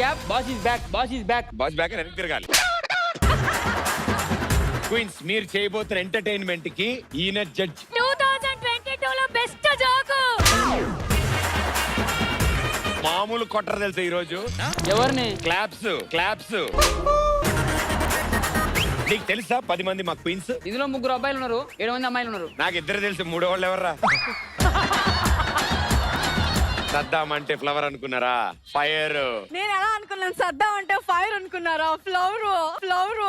Gap. Boss is back. Boss is back. Boss back వెనక్కి తిరగాలి. Queens మీరు చేయబోతున్న ఎంటర్టైన్మెంట్ కి ఈయన జడ్జ్. 2022 లో బెస్ట్ జోకు. మామూలు కొట్టరు తెలుసా ఈ రోజు. ఎవరిని? Claps claps. నీకు తెలుసా 10 మంది మా క్వీన్స్? ఇందులో 3 అబ్బాయిలు ఉన్నారు, 7 మంది అమ్మాయిలు ఉన్నారు. నాకు 2 తెలుసు, 3వ వాళ్ళు ఎవర్రా? సద్దాం అంటే ఫ్లవర్ అనుకున్నారా? ఫైర్. నేను ఎలా అనుకున్నాను? సద్దాం అంటే ఫైర్ అనుకున్నారా? Flower flower.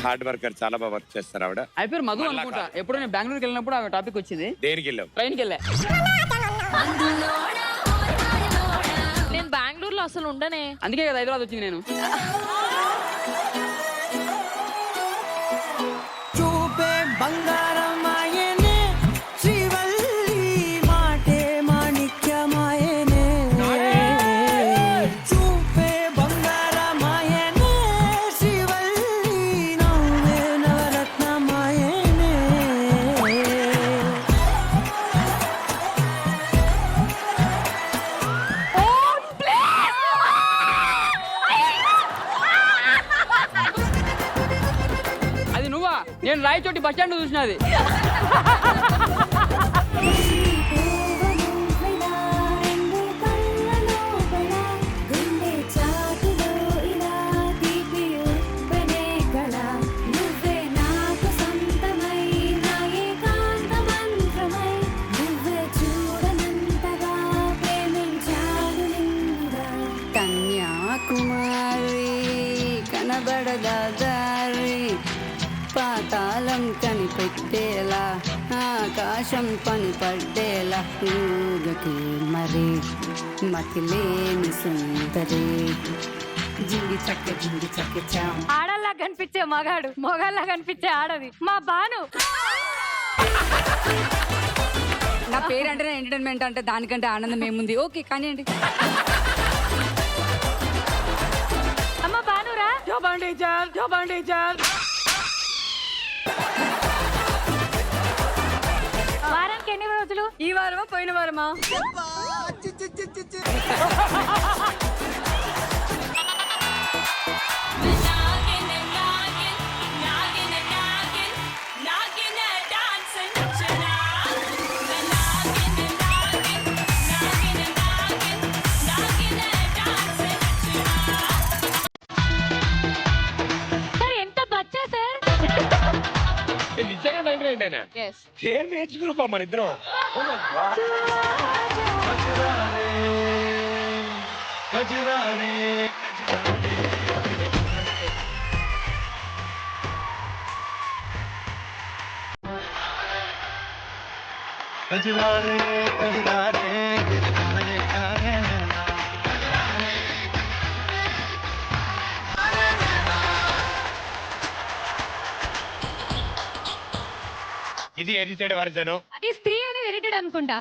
హార్డ్ వర్కర్, చాలా బాగా వర్క్ చేస్తారు ఆవిడ. అయిపోయారు మధు అనుకుంటా. ఎప్పుడు నేను బెంగళూరుకి వెళ్ళినప్పుడు ఆ టాపిక్ వచ్చింది. దేనికి వెళ్ళావు? ట్రైన్కి వెళ్ళా. నేను బెంగళూరులో అసలు ఉండనే, అందుకే కదా హైదరాబాద్ వచ్చింది నేను. చూపే బంగారమాయనే శ్రీవల్లి మాటే మాణిక్యమాయనే. చూపే బంగారమాయనే శ్రీవల్లి నవ్వే నవరత్నమాయనే. అది నువ్వా? నేను రాయచోటి బస్ స్టాండ్ చూసినది. కన్యాకుమారి కనబడదారి, పాతాళం కనిపెట్టేలా ఆకాశం పని పడ్డేలా ఊగకి మరి మతిలేని సుందరి. జింగి చక్క చాం. ఆడల్లా కనిపించే మగాడు, మొగాళ్ళ కనిపించే ఆడది మా బాను. నా పేరు అంటే ఎంటర్టైన్మెంట్ అంటే దానికంటే ఆనందం ఏముంది? ఓకే కానివ్వండి. అమ్మ బానురా. వారానికి ఎన్ని రోజులు? ఈ వారమా పోయిన వారమా? సార్ ఎంత బచ్చా సార్. నిజంగా 99 ఏం నేర్చుకున్నాం మన ఇద్దరం. ఇది ఎడిటెడ్ వర్జన్. ఈ స్త్రీ అనేది ఎడిటెడ్ అనుకుంటా.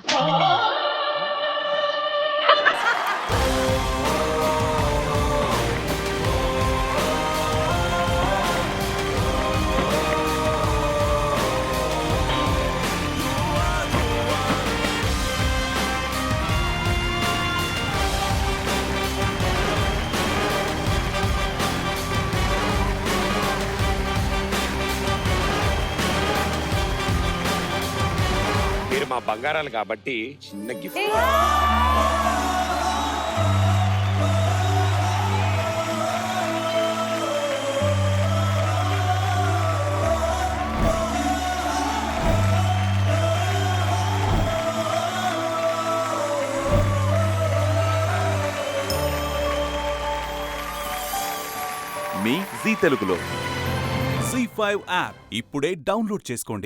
మీరు మా బంగారాలు కాబట్టి చిన్న గిఫ్ట్. మీ జీ తెలుగులో. జీ5 యాప్ ఇప్పుడే డౌన్లోడ్ చేసుకోండి.